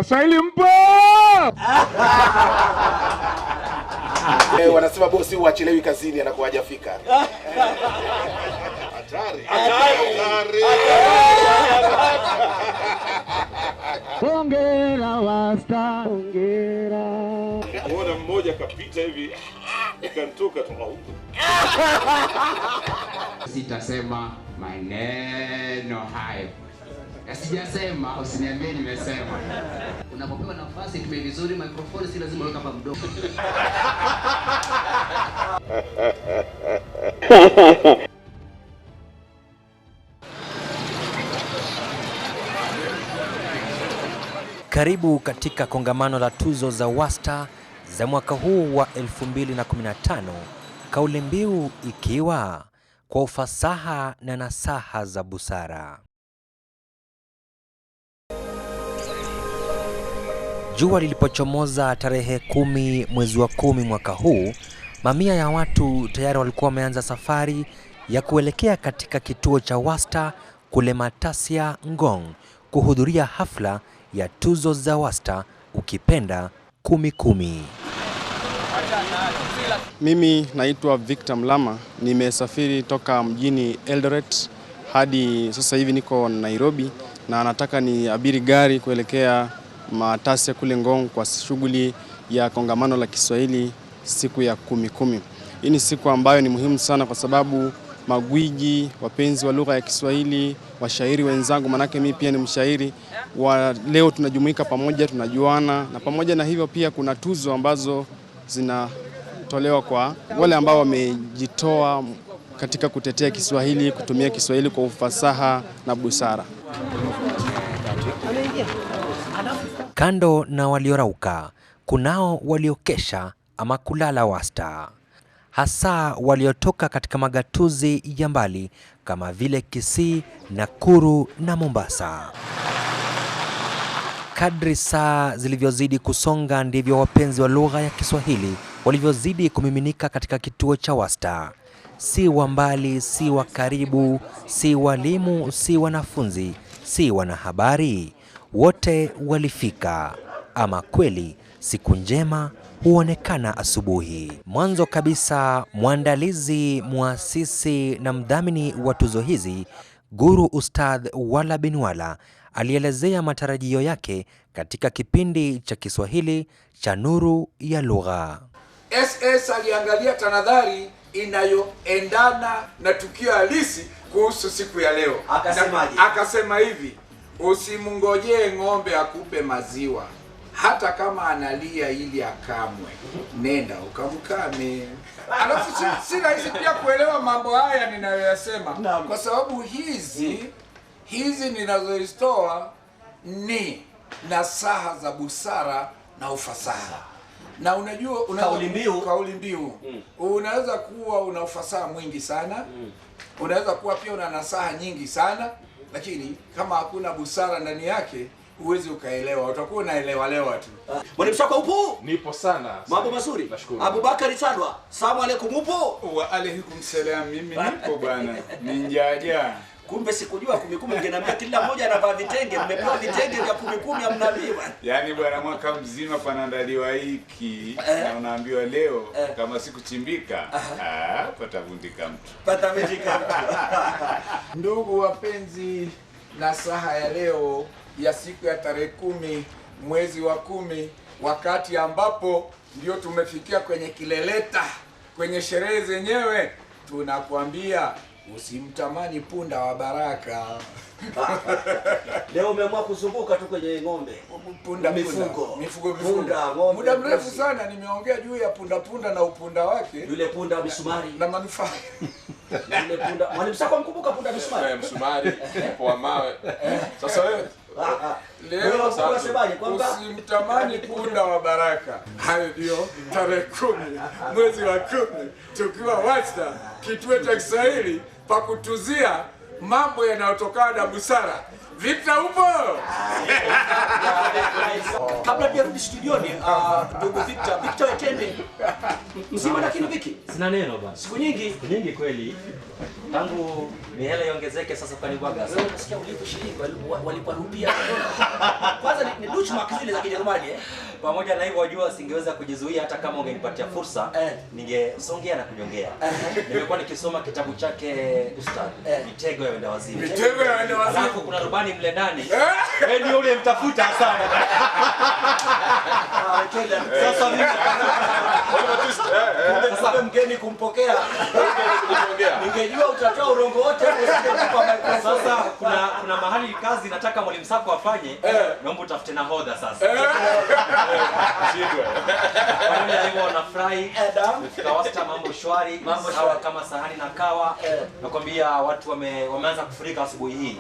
Waswahili mpo? Wanasema bosi huachelewi kazini anakuwa hajafika. Hatari. Hongera Wasta, hongera. Muona mmoja kapita hivi ikantoka tu. Sitasema maneno hayo. Sijasema, usiniambie nimesema. Unapopewa nafasi tumie vizuri microphone, si lazima uweka hapa mdomo. Karibu katika kongamano la tuzo za Wasta za mwaka huu wa 2015, kauli mbiu ikiwa kwa ufasaha na nasaha za busara. Jua lilipochomoza tarehe 10 mwezi wa 10 mwaka huu, mamia ya watu tayari walikuwa wameanza safari ya kuelekea katika kituo cha Wasta kule Matasia, Ngong, kuhudhuria hafla ya tuzo za Wasta, ukipenda 10-10. Mimi naitwa Victor Mlama, nimesafiri toka mjini Eldoret hadi sasa hivi niko Nairobi, na nataka niabiri gari kuelekea Matasia kule Ngong kwa shughuli ya kongamano la Kiswahili siku ya 10-10. Hii ni siku ambayo ni muhimu sana kwa sababu magwiji, wapenzi wa lugha ya Kiswahili, washairi wenzangu, manake mimi pia ni mshairi, wa leo tunajumuika pamoja, tunajuana, na pamoja na hivyo pia kuna tuzo ambazo zinatolewa kwa wale ambao wamejitoa katika kutetea Kiswahili, kutumia Kiswahili kwa ufasaha na busara. Kando na waliorauka, kunao waliokesha ama kulala Wasta, hasa waliotoka katika magatuzi ya mbali kama vile Kisii, Nakuru na Mombasa. Kadri saa zilivyozidi kusonga ndivyo wapenzi wa lugha ya Kiswahili walivyozidi kumiminika katika kituo cha Wasta. Si wa mbali, si wa karibu, si walimu, si wanafunzi, si wanahabari, wote walifika. Ama kweli siku njema huonekana asubuhi. Mwanzo kabisa, mwandalizi, muasisi na mdhamini wa tuzo hizi, Guru Ustadh Wala bin Wala, alielezea matarajio yake katika kipindi cha Kiswahili cha Nuru ya Lugha. SS aliangalia tanadhari inayoendana na tukio halisi kuhusu siku ya leo. Akasema hivi: usimngojee ng'ombe akupe maziwa, hata kama analia ili akamwe, nenda ukamkame. Alafu si rahisi pia kuelewa mambo haya ninayoyasema, kwa sababu hizi ninazozitoa ni nasaha za busara na ufasaha. Na unajua kauli mbiu unaweza kuwa una ufasaha mwingi sana, unaweza kuwa pia una nasaha nyingi sana, lakini kama hakuna busara ndani yake huwezi ukaelewa, utakuwa unaelewa tu. Mwalimu Shaka upo? Nipo sana. Mambo mazuri. Nashukuru. Abubakar Salwa, salamu alaykum upo? Wa alaykum salam, mimi nipo bwana. Ninjaja. Kumbe sikujua 10-10 ungeniambia kila mmoja anavaa vitenge, mmepewa vitenge vya 10-10 amnaviwa. Yaani bwana, mwaka mzima panaandaliwa hiki na unaambiwa leo kama sikuchimbika patavundika mtu. Patavundika mtu. Ndugu wapenzi, nasaha ya leo ya siku ya tarehe 10 mwezi wa 10, wakati ambapo ndio tumefikia kwenye kileleta, kwenye sherehe zenyewe, tunakwambia usimtamani punda wa baraka. Leo umeamua kuzunguka tu kwenye ng'ombe. Mifugo. Muda mrefu sana nimeongea juu ya punda na upunda wake. Yule punda wa misumari na manufaa. Yule punda. Mwalimu Sako mkumbuka punda misumari? Msumari kwa mawe. Sasa wewe leo unasemaje kwamba usimtamani punda wa baraka? Hayo ndio tarehe 10 mwezi wa 10 tukiwa Wasta, kituo cha Kiswahili pa kutuzia mambo yanayotokana na busara, Victor upo? Kabla tujarudi studioni, ndugu Victor Etende. Mzima lakini Viki? Sina neno bwana. Siku nyingi Kweli. Tangu mihela iongezeke sasa kanibwaga sana. nasikia ulipo shilingi waliparupia. Kwanza ni Deutschmark zile za Kijerumani Pamoja na hivyo wajua singeweza kujizuia hata kama ungenipatia fursa, ningesongea na kunyongea. Nimekuwa nikisoma kitabu chake Ustad, Mitego ya Wenda Wazimu. Mitego ya Wenda Wazimu. Alafu kuna rubani mle ndani. Wewe ndio ule mtafuta sana. Sasa mimi sasa mgeni kumpokea. Ningejua utatoa urongo wote usingekupa microphone. Sasa kuna mahali kazi nataka mwalimu Sako afanye, naomba utafute nahodha sasa. Pamoja hivyo wanafurahi. Fika Wasta mambo shwari, sawa kama sahani na kawa. Nakwambia watu wameanza kufurika asubuhi hii.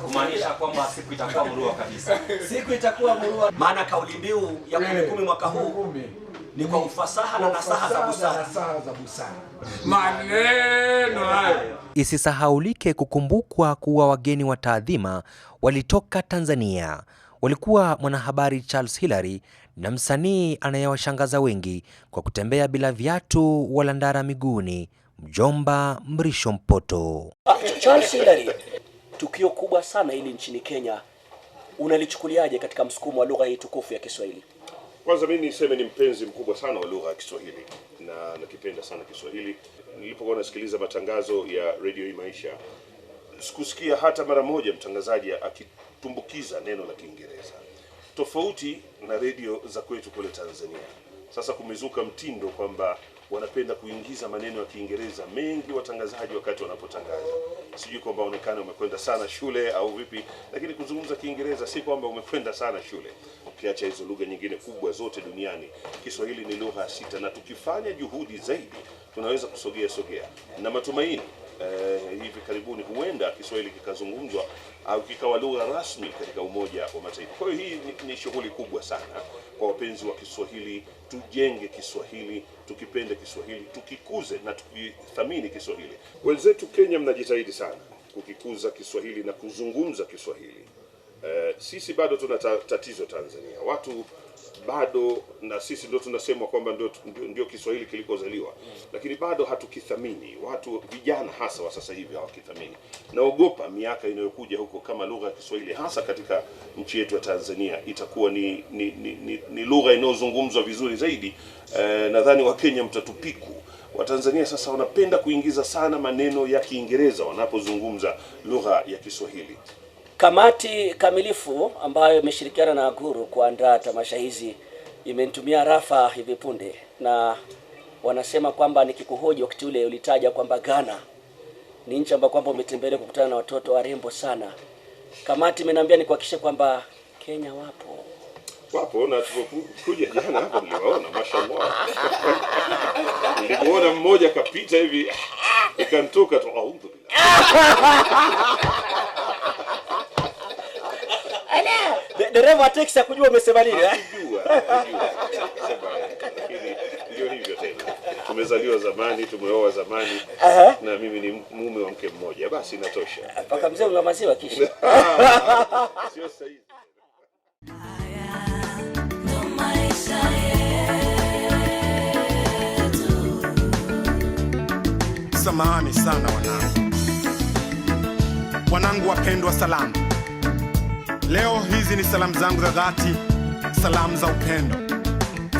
Kumaanisha kwamba siku itakuwa murua kabisa. Siku itakuwa murua. Maana kauli mbiu ya 10 mwaka huu ni kwa ufasaha na nasaha za busara. Maneno hayo. Isisahaulike kukumbukwa kuwa wageni wa taadhima walitoka Tanzania. Walikuwa mwanahabari Charles Hilary na msanii anayewashangaza wengi kwa kutembea bila viatu wala ndara miguuni, Mjomba Mrisho Mpoto. Charles Hilary, tukio kubwa sana hili nchini Kenya. Unalichukuliaje katika msukumo wa lugha hii tukufu ya Kiswahili? Kwanza mimi niseme ni mpenzi mkubwa sana wa lugha ya Kiswahili na nakipenda sana Kiswahili. Nilipokuwa nasikiliza matangazo ya Radio hii Maisha, sikusikia hata mara moja mtangazaji akitumbukiza neno la Kiingereza. Tofauti na radio za kwetu kule Tanzania. Sasa kumezuka mtindo kwamba wanapenda kuingiza maneno ya Kiingereza mengi watangazaji wakati wanapotangaza. Sijui kwamba onekana umekwenda sana shule au vipi, lakini kuzungumza Kiingereza si kwamba umekwenda sana shule. Ukiacha hizo lugha nyingine kubwa zote duniani, Kiswahili ni lugha ya sita na tukifanya juhudi zaidi tunaweza kusogea na matumaini hivi karibuni huenda Kiswahili kikazungumzwa au kikawa lugha rasmi katika Umoja wa Mataifa. Kwa hiyo hii ni shughuli kubwa sana kwa wapenzi wa Kiswahili. Tujenge Kiswahili, tukipende Kiswahili, tukikuze na tukithamini Kiswahili. Wenzetu Kenya mnajitahidi sana kukikuza Kiswahili na kuzungumza Kiswahili. Sisi bado tuna tatizo Tanzania. Watu bado, na sisi ndio tunasema kwamba ndio Kiswahili kilikozaliwa, lakini bado hatukithamini. Watu vijana hasa wa sasa hivi hawakithamini. Naogopa miaka inayokuja huko kama lugha ya Kiswahili hasa katika nchi yetu ya Tanzania itakuwa ni lugha inayozungumzwa vizuri zaidi. Nadhani wa Kenya mtatupiku. Wa Tanzania sasa wanapenda kuingiza sana maneno ya Kiingereza wanapozungumza lugha ya Kiswahili. Kamati kamilifu ambayo imeshirikiana na Guru kuandaa tamasha hizi imenitumia rafa hivi punde, na wanasema kwamba nikikuhoji wakati ule ulitaja kwamba Ghana ni nchi ambayo kwamba umetembelea kukutana na watoto warembo sana. Kamati imeniambia nikuhakikishe kwamba Kenya wapo na tulipokuja jana hapa niliwaona, mashallah. Nilimuona mmoja kapita hivi ikanitoka tu audhu. dereva wa taxi akujua umesema nini Ndio hivyo tena. Tumezaliwa zamani, tumeoa zamani. Na mimi ni mume wa mke mmoja, basi inatosha. Paka mzee wa maziwa kisha. Sio sahihi. Samahani sana wanangu wapendwa, salamu. Leo hizi ni salamu zangu za dhati, salamu za upendo,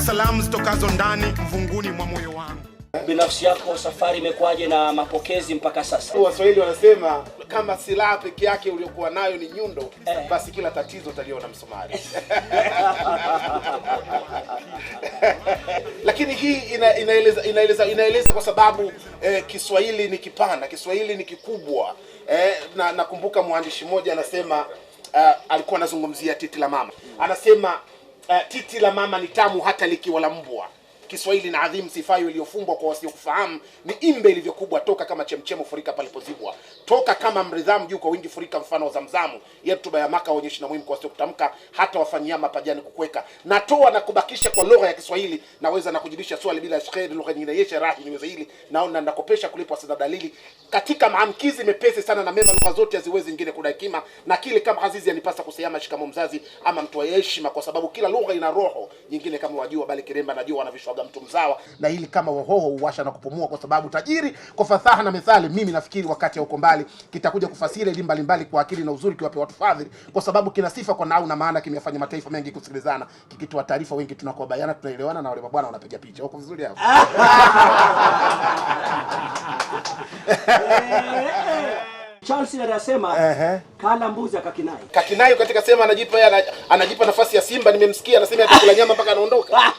salamu zitokazo ndani mvunguni mwa moyo wangu. Binafsi yako safari imekwaje na mapokezi mpaka sasa? Waswahili wanasema kama silaha peke yake uliokuwa nayo ni nyundo, basi kila tatizo utaliona msumari. Lakini hii inaeleza kwa sababu Kiswahili ni kipana, Kiswahili ni kikubwa. Nakumbuka mwandishi mmoja anasema, alikuwa anazungumzia titi la mama. Anasema titi la mama ni tamu hata likiwa la mbwa. Kiswahili na adhimu sifayo iliyofumbwa kwa wasiokufahamu, ni imbe ilivyokubwa, toka kama chemchemu furika palipozibwa, toka kama mridhamu juu kwa wingi furika mfano wa Zamzamu, yetuba ya Maka onyeshi na muhimu kwa wasiokutamka, hata wafanyama pajani kukweka. Natoa na kubakisha kwa lugha ya Kiswahili, naweza na kujibisha swali bila shkheri, lugha nyingine yeshe rahi niweze hili, naona nakopesha kulipwa sasa dalili, katika maamkizi mepesi sana na mema, lugha zote haziwezi nyingine kuna hekima, na kile kama hazizi yanipasa kusema shikamo mzazi ama mtu wa heshima, kwa sababu kila lugha ina roho nyingine kama wajua, bali kiremba najua wanavishwaga mtu mzawa, na hili kama wahoho uwasha na kupumua, kwa sababu tajiri kwa fasaha na methali. Mimi nafikiri wakati huko mbali kitakuja kufasiri elimu mbalimbali kwa akili na uzuri, kiwape watu fadhili, kwa sababu kina sifa kwa nao na maana, kimefanya mataifa mengi kusikilizana, kikitoa taarifa wengi tunakuwa bayana, tunaelewana, na wale bwana wanapiga picha huko vizuri hapo. Charles anasema kala mbuzi akakinai. Kakinai katika sema anajipa nafasi ya Simba, nimemsikia anasema atakula nyama mpaka anaondoka.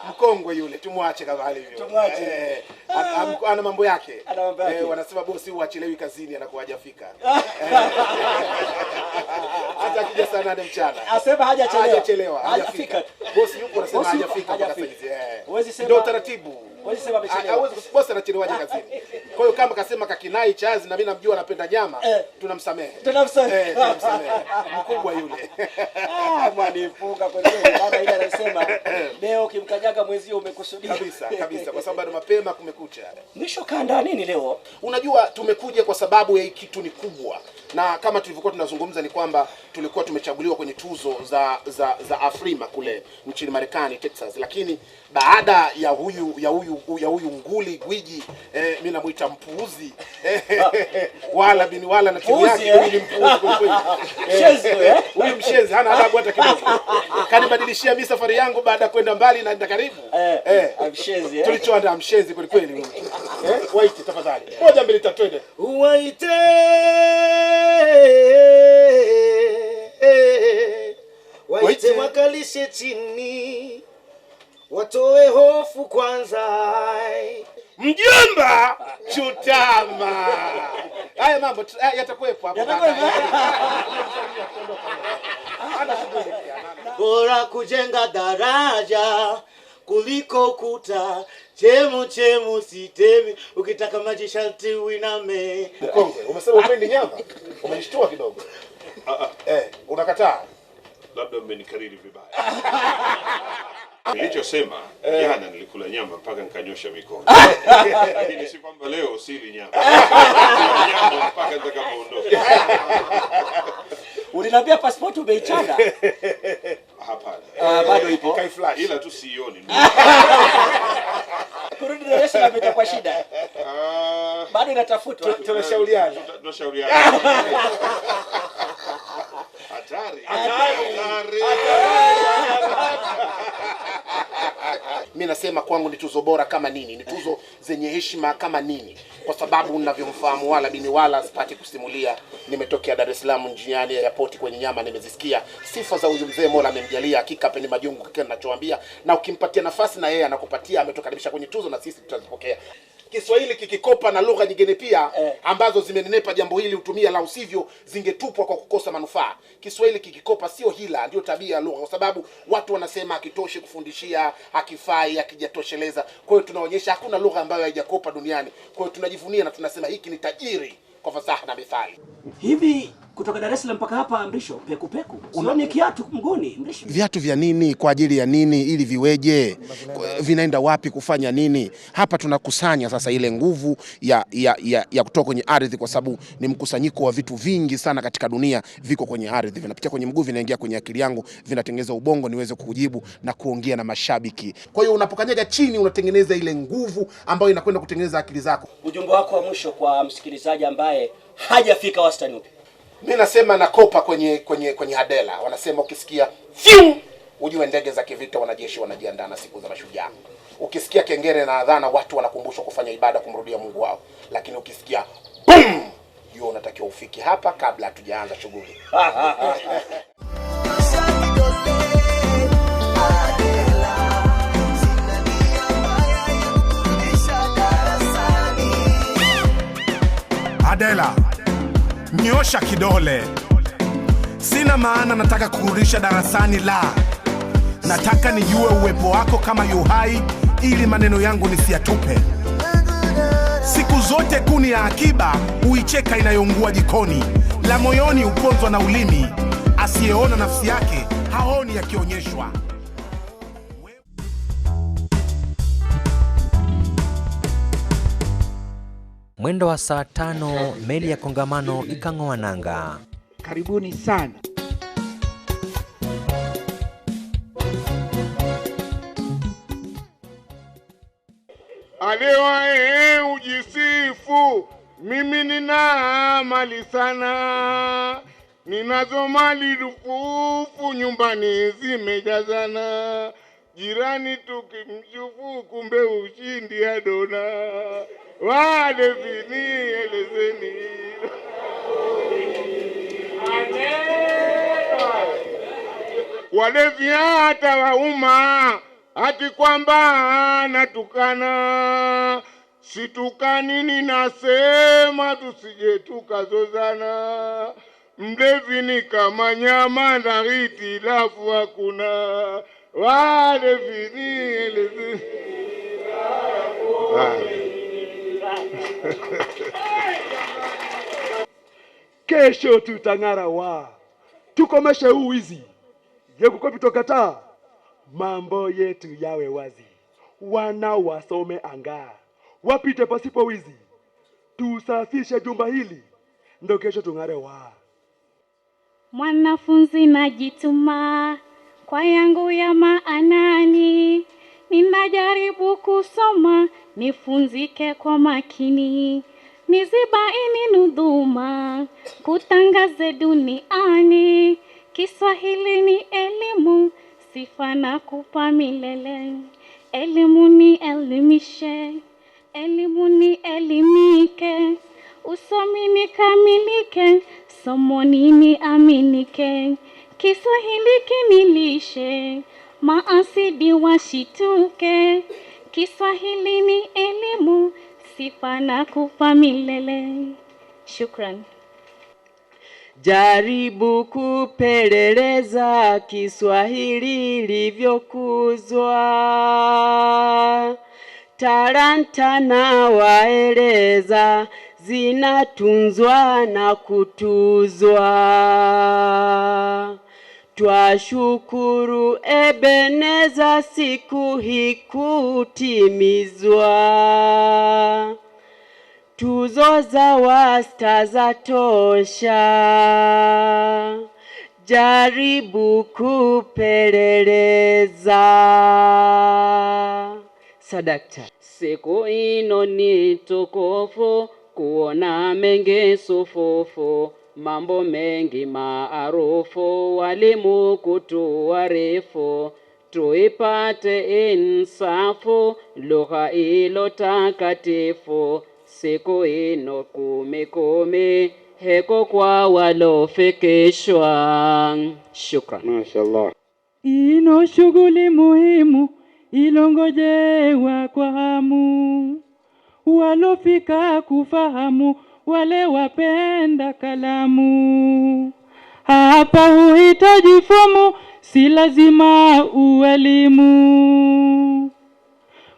Mkongwe yule, tumwache kama alivyo. Tumwache. Ana mambo yake. Wanasema bosi huachelewi kazini anakuwa hajafika. Hata akija saa 8 mchana. Asema hajachelewa. Hajafika. Bosi yuko anasema hajafika mpaka sasa hivi. Huwezi sema ndio taratibu. Huwezi sema amechelewa. Hawezi bosi anachelewaje kazini. Kwa hiyo kama kasema kakinai chazi na mimi namjua anapenda nyama, tunamsamehe. Tunamsamehe. Mkubwa yule. Mwanifunga kwa nini? Baba ile anasema leo kimkanyaga mwezio umekusudia. Kabisa kwa sababu bado mapema kumekucha. Mwisho kanda nini leo? Unajua tumekuja kwa sababu ya kitu ni kubwa. Na kama tulivyokuwa tunazungumza ni kwamba tulikuwa tumechaguliwa kwenye tuzo za Afrima kule nchini Marekani, Texas. Lakini baada ya huyu nguli gwiji, mimi namuita mpuuzi. Wala bini wala na timu yake ili mpuuzi kwa kweli. Huyu mshezi hana adabu hata kidogo. Kanibadilishia mimi safari yangu baada ya kwenda mbali na karibu. Mshezi. Tulichoandaa mshezi kwa kweli. Waite tafadhali. 1 2 3 twende. Waite waite wakalishe chini, watoe hofu kwanza. Mjomba chutama. Haya mambo yatakuwepo hapo. Bora kujenga daraja kuliko kuta, chemu sitemi, ukitaka maji sharti uiname. Mkongwe, umesema upendi nyama? Umenishtua kidogo. Unakataa? Labda mmenikariri vibaya. Nilichosema jana nilikula nyama mpaka nikanyosha mikono. Lakini si kwamba leo sili nyama. Nyama mpaka nitakapoondoka. Uliniambia passport umeichana? Hapana. Bado ipo. Ila tu sioni. Kurudi Dar es Salaam itakuwa shida. Bado inatafutwa. Tunashauriana. Hatari. Mimi nasema kwangu ni tuzo bora kama nini, ni tuzo zenye heshima kama nini, kwa sababu ninavyomfahamu wala bini wala sipati kusimulia. Nimetokea Dar es Salaam njiani airport kwenye nyama nimezisikia. Sifa za huyu mzee Mola amemjalia, hakika peni majungu kile ninachoambia, na ukimpatia nafasi na yeye anakupatia. Ametokaribisha kwenye tuzo na sisi tutazipokea. Kiswahili kikikopa na lugha nyingine pia ambazo zimenenepa jambo hili utumia, la usivyo zingetupwa kwa kukosa manufaa. Kiswahili kikikopa sio hila, ndio tabia ya lugha, kwa sababu watu wanasema hakitoshi kufundishia, hakifai, hakijatosheleza. Kwa hiyo tunaonyesha hakuna lugha ambayo haijakopa duniani. Kwa hiyo tunajivunia na tunasema hiki ni tajiri kwa fasaha na methali. Hivi kutoka Dar es Salaam mpaka hapa Mrisho peku. Unaona kiatu mgoni Mrisho. Viatu vya nini? Kwa ajili ya nini? Ili viweje? Vinaenda wapi kufanya nini? Hapa tunakusanya sasa ile nguvu ya kutoka kwenye ardhi, kwa sababu ni mkusanyiko wa vitu vingi sana katika dunia viko kwenye ardhi. Vinapitia kwenye mguu, vinaingia kwenye akili yangu, vinatengeneza ubongo niweze kujibu na kuongea na mashabiki. Kwa hiyo unapokanyaga chini unatengeneza ile nguvu ambayo inakwenda kutengeneza akili zako. Ujumbe wako wa mwisho kwa msikilizaji ambaye hajafika wastani upi? Mimi nasema nakopa kwenye Hadela. Wanasema ukisikia fiu ujue ndege za kivita wanajeshi wanajiandaa na siku za mashujaa. Ukisikia kengele na adhana watu wanakumbushwa kufanya ibada kumrudia Mungu wao. Lakini ukisikia boom jua unatakiwa ufiki hapa kabla hatujaanza shughuli. Adela, nyosha kidole. Sina maana nataka kurudisha darasani, la. Nataka nijue uwepo wako kama yuhai, ili maneno yangu nisiyatupe. Siku zote kuni ya akiba huicheka inayoungua jikoni. La moyoni uponzwa na ulimi, asiyeona nafsi yake haoni yakionyeshwa. Mwendo wa saa 5 meli ya kongamano ikang'oa nanga. Karibuni sana. Aliwae ujisifu, mimi nina mali sana, ninazo mali rufufu, nyumbani zimejazana, jirani tukimshufu, kumbe ushindi adona, wale vini elezeni. Wale viata wauma, ati kwamba natukana, situkani ninasema tusije tukazozana, mlevi ni kama nyama na hitilafu hakuna, wale vini elezeni. Kesho tutang'ara wa tukomeshe uwizi, yekuko vitokataa, mambo yetu yawe wazi, wana wasome anga, wapite pasipo wizi, tusafishe jumba hili, ndo kesho tung'are wa. Mwanafunzi najituma kwa yangu ya maanani, ninajaribu kusoma nifunzike kwa makini, nizibaini nudhuma kutangaze duniani, Kiswahili ni elimu, sifa na kupa milele, elimu ni elimishe, elimu ni elimike, usomi ni kamilike, somoni ni aminike, Kiswahili kinilishe, maasidi washituke, Kiswahili ni elimu, sifa na kupa milele. Shukran. Jaribu kupeleleza Kiswahili ilivyokuzwa, talanta na waeleza zinatunzwa na kutuzwa. Twashukuru Ebeneza siku hii kutimizwa, tuzo za wasta za tosha, jaribu kupeleleza. Sadakta. Siku ino ni tukufu, kuona mengi sufufu, mambo mengi maarufu, walimu kutuarifu, tuipate insafu, lugha ilo takatifu. Siku ino kumi heko kwa walofikishwa. Shukran. Mashallah. Ino shughuli muhimu ilongojewa kwa hamu, walofika kufahamu wale wapenda kalamu. Hapa huhitaji fomu, si lazima ualimu.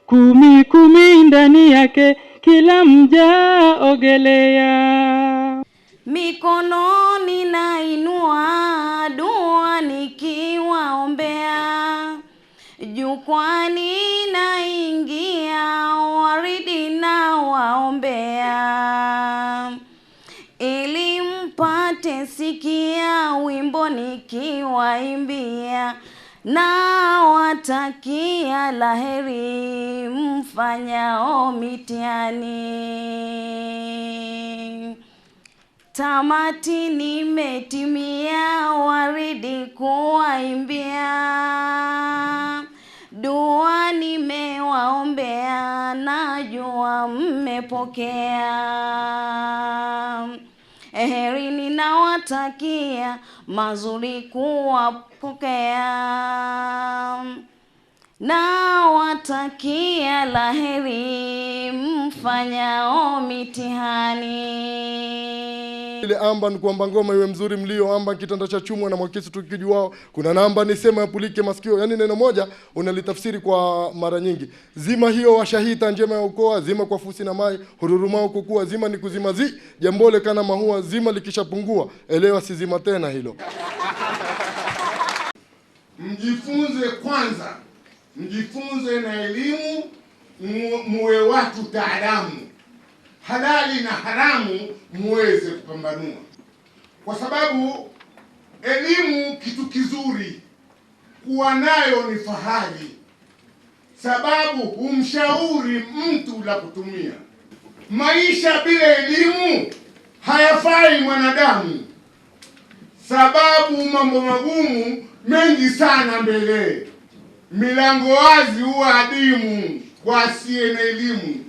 Kumi ndani yake kila mja ogelea. Mikononi nainua dua nikiwaombea, jukwani naingia waridi na waombea, ili mpate sikia wimbo nikiwaimbia, na watakia laheri mfanyao mitihani. Tamati nimetimia waridi kuwaimbia, dua nimewaombea, najua mmepokea. Heri ninawatakia mazuri kuwapokea, na watakia laheri mfanyao mitihani. ile amba ni kwamba ngoma iwe mzuri mlio, amba kitanda cha chumwa na mwakisi tukijuao. Kuna namba ni sema yapulike masikio. Yani neno moja unalitafsiri kwa mara nyingi. Zima hiyo washahita njema ya ukoa, zima kwa fusi na mai, hururumao kukua, zima ni kuzima jambole kana mahua, zima likishapungua, elewa si zima tena hilo. Mjifunze kwanza, mjifunze na elimu, muwe watu taalamu. Halali na haramu muweze kupambanua. Kwa sababu elimu kitu kizuri, kuwa nayo ni fahari. Sababu humshauri mtu la kutumia. Maisha bila elimu hayafai mwanadamu. Sababu mambo magumu mengi sana mbele. Milango wazi huwa adimu kwa asiye na elimu.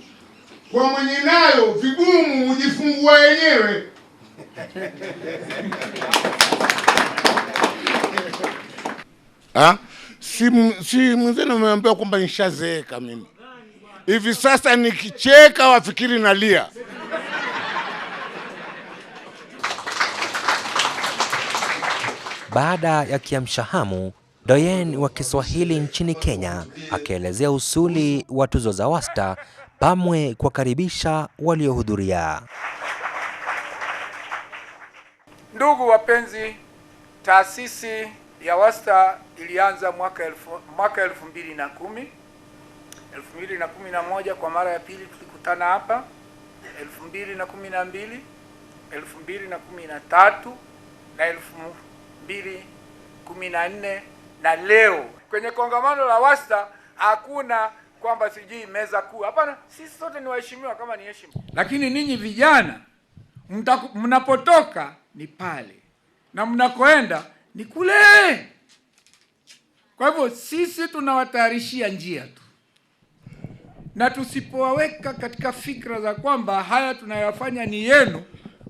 Kwa mwenye nayo vigumu hujifungua wenyewe. Si mwenzenu ameambia kwamba nishazeeka mimi. Hivi sasa nikicheka wafikiri nalia. Baada ya kiamshahamu, doyen wa Kiswahili nchini Kenya akaelezea usuli wa tuzo za Wasta pamwe kuwakaribisha waliohudhuria. Ndugu wapenzi, taasisi ya Wasta ilianza mwaka 2010. 2011 kwa mara ya pili tulikutana hapa, 2012, 2013 na 2014 na leo. Kwenye kongamano la Wasta hakuna kwamba sijui meza kuu. Hapana, sisi sote ni waheshimiwa kama ni heshima. Lakini ninyi vijana mnapotoka ni pale na mnakoenda ni kule. Kwa hivyo sisi tunawatayarishia njia tu. Na tusipowaweka katika fikra za kwamba haya tunayofanya ni yenu,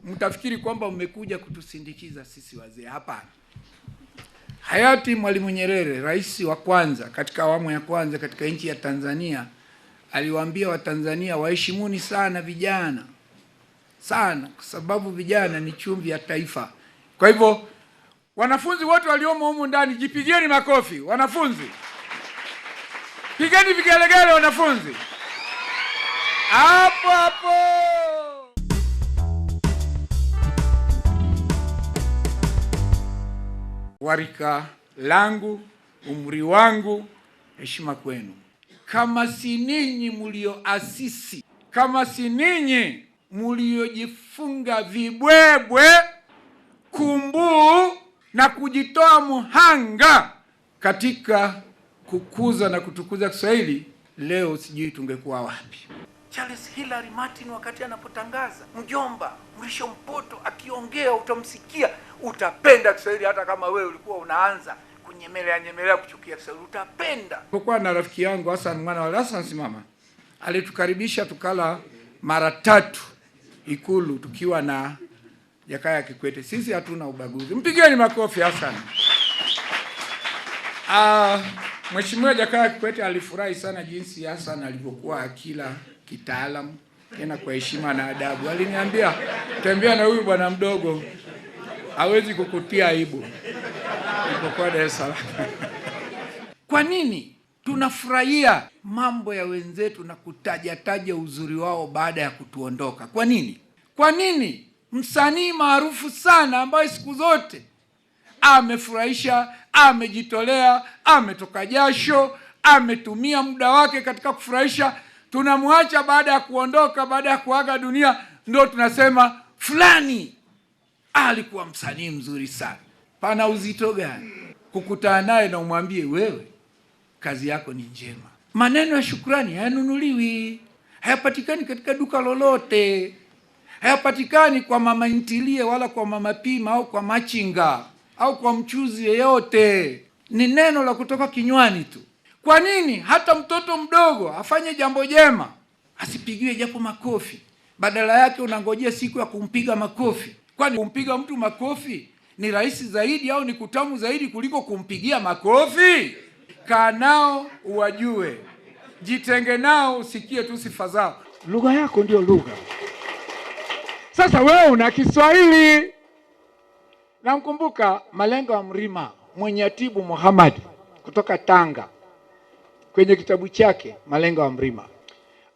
mtafikiri kwamba mmekuja kutusindikiza sisi wazee. Hapana. Hayati Mwalimu Nyerere, rais wa kwanza katika awamu ya kwanza katika nchi ya Tanzania, aliwaambia Watanzania waheshimuni sana vijana. Sana, kwa sababu vijana ni chumvi ya taifa. Kwa hivyo wanafunzi wote waliomo humu ndani jipigieni makofi. Wanafunzi, pigeni vigelegele wanafunzi. Hapo hapo. Warika langu, umri wangu, heshima kwenu. Kama si ninyi mlioasisi, kama si ninyi mliojifunga vibwebwe, kumbuu na kujitoa muhanga katika kukuza na kutukuza Kiswahili, leo sijui tungekuwa wapi. Charles Hilary Martin wakati anapotangaza, mjomba Mrisho Mpoto akiongea utamsikia, utapenda Kiswahili hata kama wewe ulikuwa unaanza kunyemelea kuchukia Kiswahili, utapenda. Kwa na rafiki yangu Hassan mwana wa Hassan Simama alitukaribisha tukala mara 3 Ikulu tukiwa na Jakaya Kikwete. Sisi hatuna ubaguzi. Mpigeni makofi Hassan. Mheshimiwa Jakaya Kikwete alifurahi sana jinsi Hassan alivyokuwa akila kitaalamu tena kwa heshima na adabu. Aliniambia, tembea na huyu bwana mdogo, hawezi kukutia aibu. Nilipokuwa Dar es Salaam. Kwa nini tunafurahia mambo ya wenzetu na kutaja uzuri wao baada ya kutuondoka? Kwa nini? Kwa nini msanii maarufu sana ambaye siku zote amefurahisha, amejitolea, ametoka jasho, ametumia muda wake katika kufurahisha, tunamwacha baada ya kuondoka, baada ya kuaga dunia, ndio tunasema fulani alikuwa msanii mzuri sana? Pana uzito gani kukutana naye na umwambie wewe kazi yako ni njema? Maneno ya shukrani hayanunuliwi, hayapatikani katika duka lolote, hayapatikani kwa mama intilie wala kwa mama pima au kwa machinga au kwa mchuzi yeyote. Ni neno la kutoka kinywani tu. Kwa nini hata mtoto mdogo afanye jambo jema asipigiwe japo makofi? Badala yake unangojea siku ya kumpiga makofi. Kwani kumpiga mtu makofi ni rahisi zaidi au ni kutamu zaidi kuliko kumpigia makofi? Kaa nao uwajue, jitenge nao usikie tu sifa zao. Lugha yako ndio lugha. Sasa wewe una Kiswahili. Namkumbuka Malenga wa Mrima, Mwenyatibu Muhammad kutoka Tanga, kwenye kitabu chake Malenga wa Mrima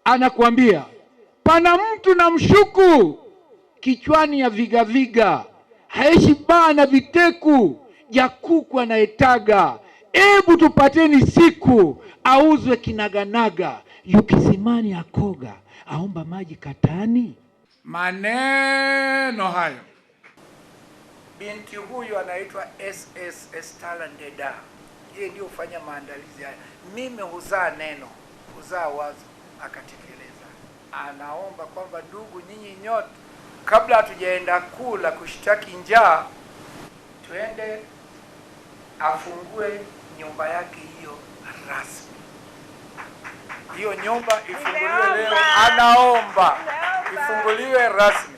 anakuambia pana mtu na mshuku kichwani ya vigaviga, haishi baa na viteku, jakuku anaetaga, ebu tupateni siku auzwe kinaganaga, yukisimani akoga, aomba maji katani. Maneno hayo. Binti huyu anaitwa SS Estala Ndeda. Yeye ndio hufanya maandalizi haya. Mimi huzaa neno, huzaa wazo, akatekeleza. Anaomba kwamba ndugu nyinyi nyote, kabla hatujaenda kula kushtaki njaa, tuende afungue nyumba yake hiyo rasmi. Hiyo nyumba ifunguliwe leo, anaomba ifunguliwe rasmi.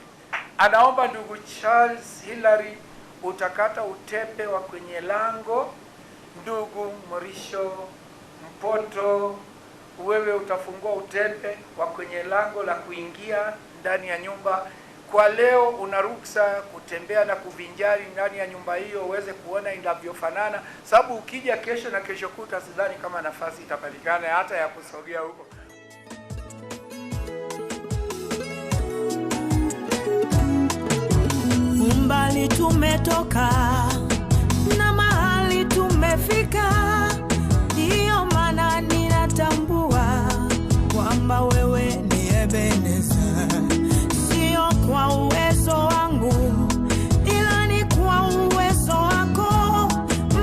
Anaomba ndugu Charles Hillary, utakata utepe wa kwenye lango. Ndugu Mrisho Mpoto, wewe utafungua utepe wa kwenye lango la kuingia ndani ya nyumba. Kwa leo una ruksa kutembea na kuvinjari ndani ya nyumba hiyo uweze kuona inavyofanana, sababu ukija kesho na kesho kuta sidhani kama nafasi itapatikana hata ya kusogea huko. Umbali tumetoka na mahali tumefika, ndiyo maana ninatambua kwamba wewe ni Ebeneza. Sio kwa uwezo wangu, ila ni kwa uwezo wako.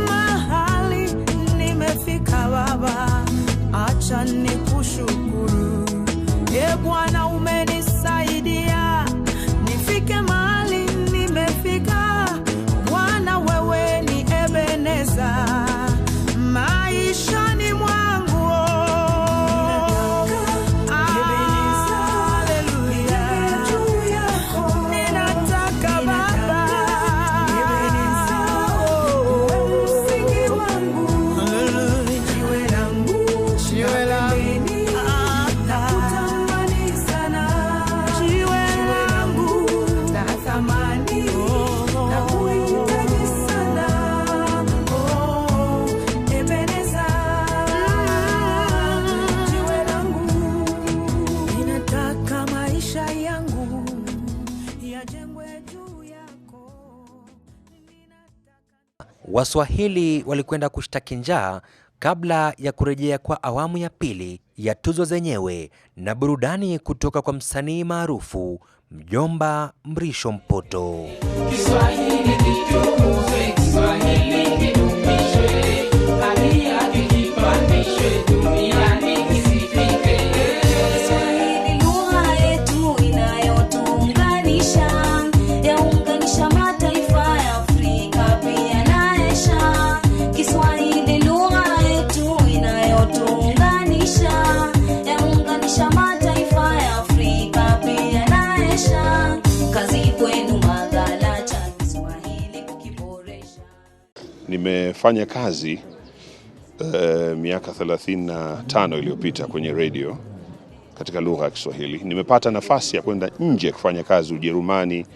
Mahali nimefika Baba, acha nikushukuru. Ee Bwana, umenisaidia nifike mahali nimefika. Bwana, wewe ni Ebeneza maishani mwangu. Waswahili walikwenda kushtaki njaa kabla ya kurejea kwa awamu ya pili ya tuzo zenyewe na burudani kutoka kwa msanii maarufu Mjomba Mrisho Mpoto. Kiswahili kitukuzwe, Kiswahili kidumishwe, hadi yake kipandishwe, duniani kisifike. Kiswahili lugha yetu inayotuunganisha, yaunganisha mataifa ya Afrika pia na Asia. Kiswahili lugha yetu inayotuunganisha, yaunganisha mataifa ya Afrika pia na Asia. Kazi kwenu Magalacha, Kiswahili kukiboresha. Nimefanya kazi miaka 35 iliyopita kwenye radio katika lugha ya Kiswahili. Nimepata nafasi ya kwenda nje kufanya kazi Ujerumani,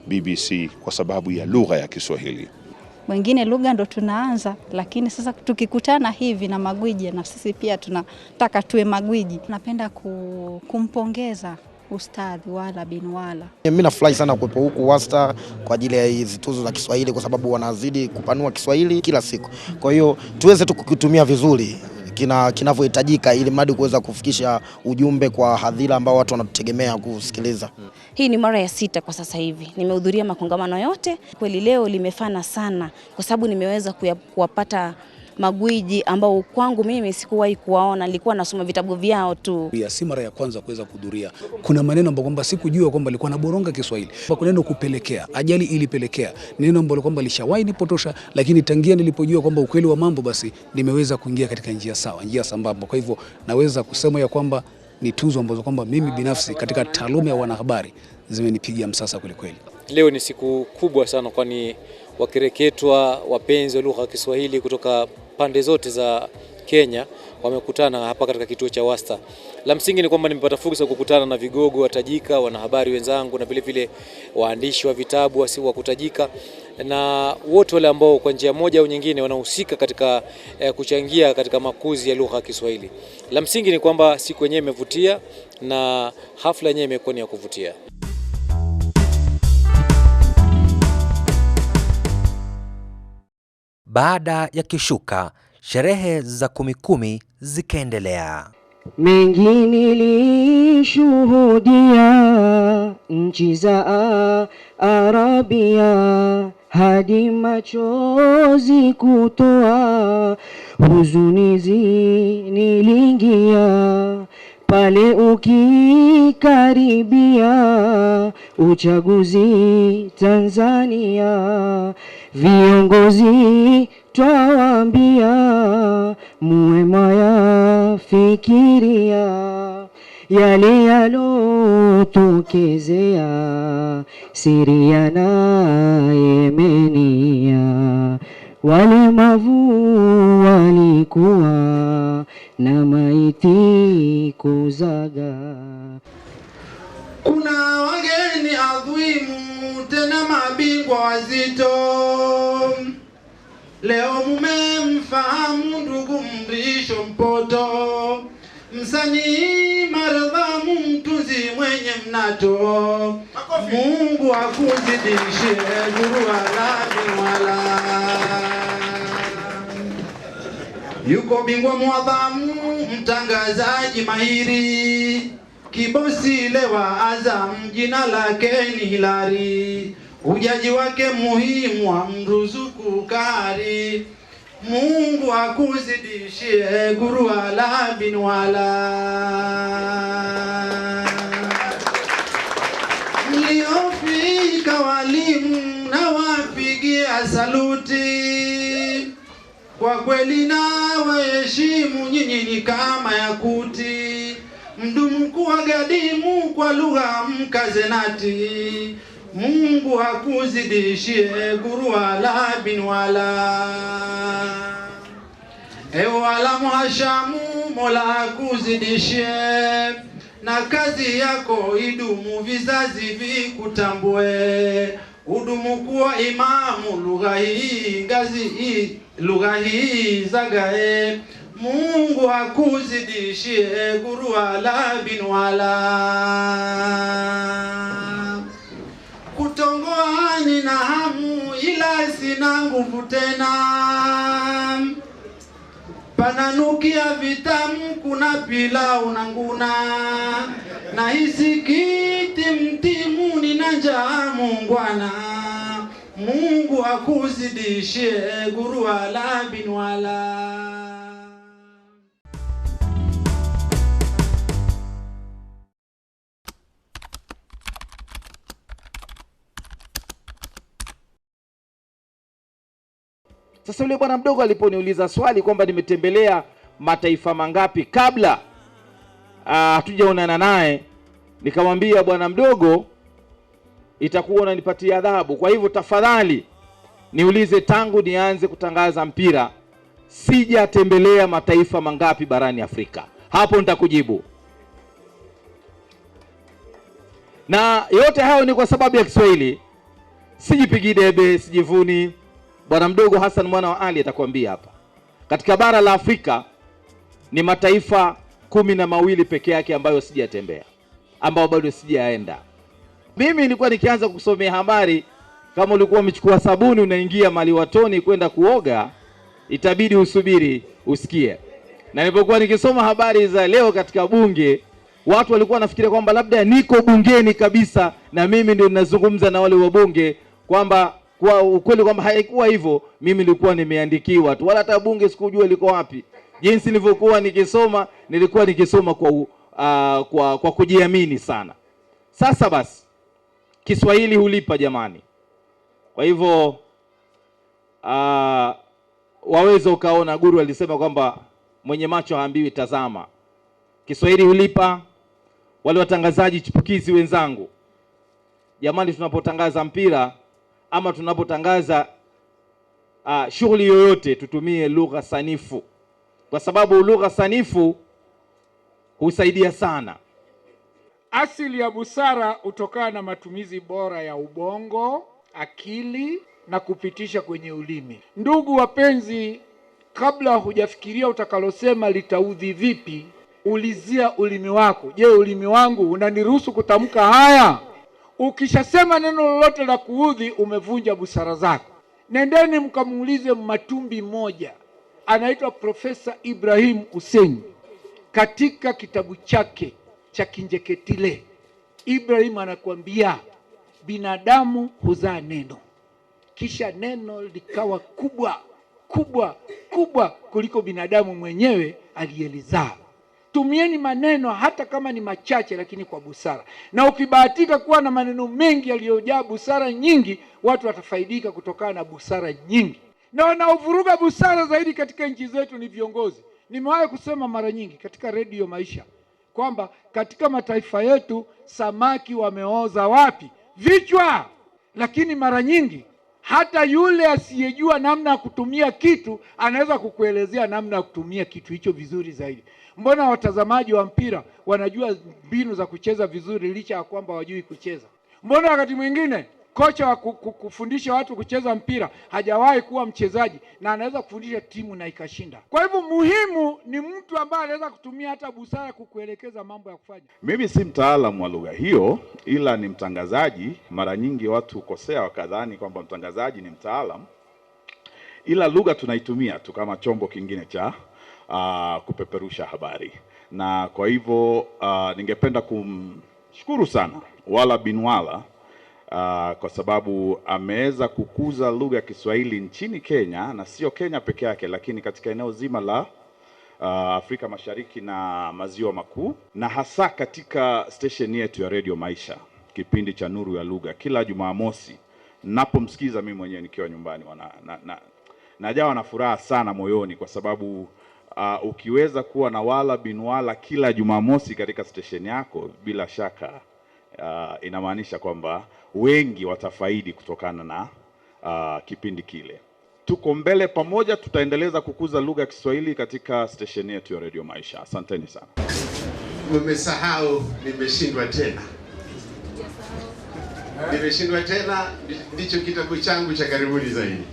BBC, kwa sababu ya lugha ya Kiswahili. Wengine lugha ndo tunaanza, lakini sasa tukikutana hivi na magwiji, na sisi pia tunataka tuwe magwiji. Napenda kumpongeza Ustadhi Wala bin Wala. Mimi nafurahi sana kuwepo huku Wasta kwa ajili ya hizi tuzo za Kiswahili, kwa sababu wanazidi kupanua Kiswahili kila siku. Kwa hiyo tuweze tu kukitumia vizuri kinavyohitajika, ili mradi kuweza kufikisha ujumbe kwa hadhira ambao watu wanatutegemea kusikiliza. Hii ni mara ya 6 kwa sasa hivi. Nimehudhuria makongamano yote. Kweli leo limefana sana kwa sababu nimeweza kuwapata magwiji ambao kwangu mimi sikuwahi kuwaona, nilikuwa nasoma vitabu vyao tu. Si mara ya kwanza kuweza kuhudhuria. Kuna maneno ambayo kwamba sikujua kwamba alikuwa anaboronga Kiswahili. Kuna neno kupelekea, ajali ilipelekea. Neno ambalo kwamba lishawahi nipotosha, lakini tangia nilipojua kwamba ukweli wa mambo, basi nimeweza kuingia katika njia sawa, njia sambamba. Kwa hivyo naweza kusema ya kwamba ni tuzo ambazo kwamba mimi binafsi katika taaluma ya wanahabari zimenipigia msasa kweli kweli. Leo ni siku kubwa sana, kwani wakereketwa wapenzi wa lugha ya Kiswahili kutoka pande zote za Kenya wamekutana hapa katika kituo cha Wasta. La msingi ni kwamba nimepata fursa kukutana na vigogo watajika, wanahabari wenzangu na vile vile waandishi wa vitabu wa kutajika na wote wale ambao kwa njia moja au nyingine wanahusika katika kuchangia katika makuzi ya lugha ya Kiswahili. La msingi ni kwamba siku yenyewe imevutia na hafla yenyewe imekuwa ni ya kuvutia. Baada ya kishuka, sherehe za 10-10 zikaendelea. Mengi nilishuhudia nchi za Arabia, hadi machozi kutoa, huzuni zinilingia pale ukikaribia uchaguzi Tanzania. Viongozi twawaambia muwe mayafikiria yale yalotokezea Syria na Yemenia. Walemavu walikuwa na maiti kuzaga. Kuna wageni adhimu tena mabingwa wazito, leo mumemfahamu ndugu Mrisho Mpoto, msanii maradhamu, mtunzi mwenye mnato. Mungu akuzidishie nuru wala. Yuko bingwa mwadhamu, mtangazaji mahiri, kibosi lewa Azam, jina lake ni Hilari, ujaji wake muhimu wa mruzuku kari. Mungu akuzidishie guru wala bin wala. Mliofika walimu na wapigia saluti, kwa kweli na waheshimu, nyinyi ni kama yakuti. Mdumu kuwa gadimu kwa lugha mkazenati. Mungu akuzidishie guru wala bin wala. Wala muhashamu, Mola akuzidishie, na kazi yako idumu, vizazi vikutambue. Udumu kuwa imamu, lugha hii ngazi hii, lugha hii zagae. Mungu akuzidishie guru wala bin wala. Kutongoani na hamu, ila sina nguvu tena, pananukia vitamu, kuna pilau na nguna, na hisi kiti mtimu, nina njaa mungwana. Mungu akuzidishie guru wala bin wala. Sasa yule bwana mdogo aliponiuliza swali kwamba nimetembelea mataifa mangapi kabla hatujaonana naye, nikamwambia bwana mdogo, itakuwa unanipatia adhabu. Kwa hivyo tafadhali niulize, tangu nianze kutangaza mpira sijatembelea mataifa mangapi barani Afrika. Hapo nitakujibu. Na yote hayo ni kwa sababu ya Kiswahili. Sijipigi debe, sijivuni. Bwana mdogo Hassan mwana wa Ali atakwambia hapa, katika bara la Afrika ni mataifa 12 peke yake ambayo sijatembea, ambao bado sijaenda. Mimi nilikuwa nikianza kusomea habari, kama ulikuwa umechukua sabuni unaingia maliwatoni kwenda kuoga, itabidi usubiri usikie. Na nilipokuwa nikisoma habari za leo katika bunge, watu walikuwa nafikiria kwamba labda niko bungeni kabisa na mimi ndio ninazungumza na wale wabunge, kwamba kwa ukweli kwamba haikuwa hivyo. Mimi nilikuwa nimeandikiwa tu, wala hata bunge sikujua liko wapi. Jinsi nilivyokuwa nikisoma, nilikuwa nikisoma kwa kujiamini sana. Sasa basi, Kiswahili hulipa jamani. Kwa hivyo waweza ukaona guru alisema kwamba mwenye macho haambiwi tazama. Kiswahili hulipa. Wale watangazaji chipukizi wenzangu, jamani, tunapotangaza mpira ama tunapotangaza shughuli yoyote, tutumie lugha sanifu. kwa sababu lugha sanifu husaidia sana. Asili ya busara hutokana na matumizi bora ya ubongo, akili na kupitisha kwenye ulimi. Ndugu wapenzi, kabla hujafikiria utakalosema litaudhi vipi, ulizia ulimi wako. Je, ulimi wangu unaniruhusu kutamka haya? Ukishasema neno lolote la kuudhi, umevunja busara zako. Nendeni mkamuulize Matumbi mmoja, anaitwa Profesa Ibrahim Hussein. Katika kitabu chake cha Kinjeketile, Ibrahim anakuambia binadamu huzaa neno, kisha neno likawa kubwa kubwa kubwa kuliko binadamu mwenyewe aliyelizaa. Tumieni maneno hata kama ni machache, lakini kwa busara. Na ukibahatika kuwa na maneno mengi yaliyojaa busara nyingi, watu watafaidika kutokana na busara nyingi. Na wanaovuruga busara zaidi katika nchi zetu ni viongozi. Nimewahi kusema mara nyingi katika redio Maisha kwamba katika mataifa yetu samaki wameoza wapi? Vichwa. Lakini mara nyingi hata yule asiyejua namna ya kutumia kitu anaweza kukuelezea namna ya kutumia kitu hicho vizuri zaidi. Mbona watazamaji wa mpira wanajua mbinu za kucheza vizuri licha ya kwamba hawajui kucheza? Mbona wakati mwingine kocha wa kufundisha watu kucheza mpira hajawahi kuwa mchezaji na anaweza kufundisha timu na ikashinda? Kwa hivyo muhimu ni mtu ambaye anaweza kutumia hata busara kukuelekeza mambo ya kufanya. Mimi si mtaalamu wa lugha hiyo, ila ni mtangazaji. Mara nyingi watu hukosea wakadhani kwamba mtangazaji ni mtaalamu, ila lugha tunaitumia tu kama chombo kingine cha kupeperusha habari. Na kwa hivyo ningependa kumshukuru sana Wala bin Wala kwa sababu ameweza kukuza lugha ya Kiswahili nchini Kenya, na sio Kenya peke yake, lakini katika eneo zima la Afrika Mashariki na Maziwa Makuu, na hasa katika station yetu ya Radio Maisha, kipindi cha Nuru ya Lugha kila Jumamosi. Napomsikiza mimi mwenyewe nikiwa nyumbani najawa na furaha sana moyoni, kwa sababu ukiweza kuwa na Wala bin Wala kila Jumamosi katika station yako, bila shaka inamaanisha kwamba wengi watafaidi kutokana na kipindi kile. Tuko mbele pamoja, tutaendeleza kukuza lugha ya Kiswahili katika station yetu ya Radio Maisha. Asanteni sana. Mmesahau nimeshindwa tena. Nimeshindwa tena ndicho kitabu changu cha karibuni zaidi.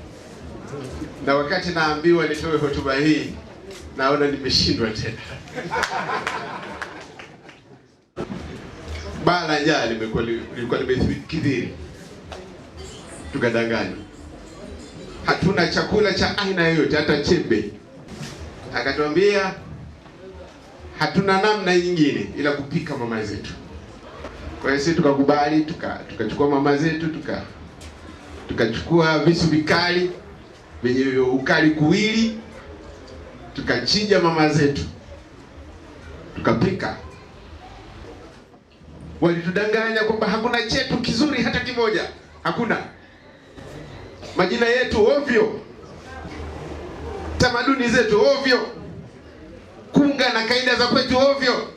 Na wakati naambiwa nitoe hotuba hii, naona nimeshindwa tena. Bala njaa lilikuwa limekithiri. Tukadanganya. Hatuna chakula cha aina yoyote, hata chembe. Akatuambia hatuna namna nyingine ila kupika mama zetu. Kwa hiyo sisi tukakubali, tukachukua mama zetu, tukachukua visu vikali vyenye ukali kuwili, tukachinja mama zetu, tukapika. Walitudanganya kwamba hakuna chetu kizuri hata kimoja. Hakuna. Majina yetu ovyo, tamaduni zetu ovyo, kunga na kaida za kwetu ovyo,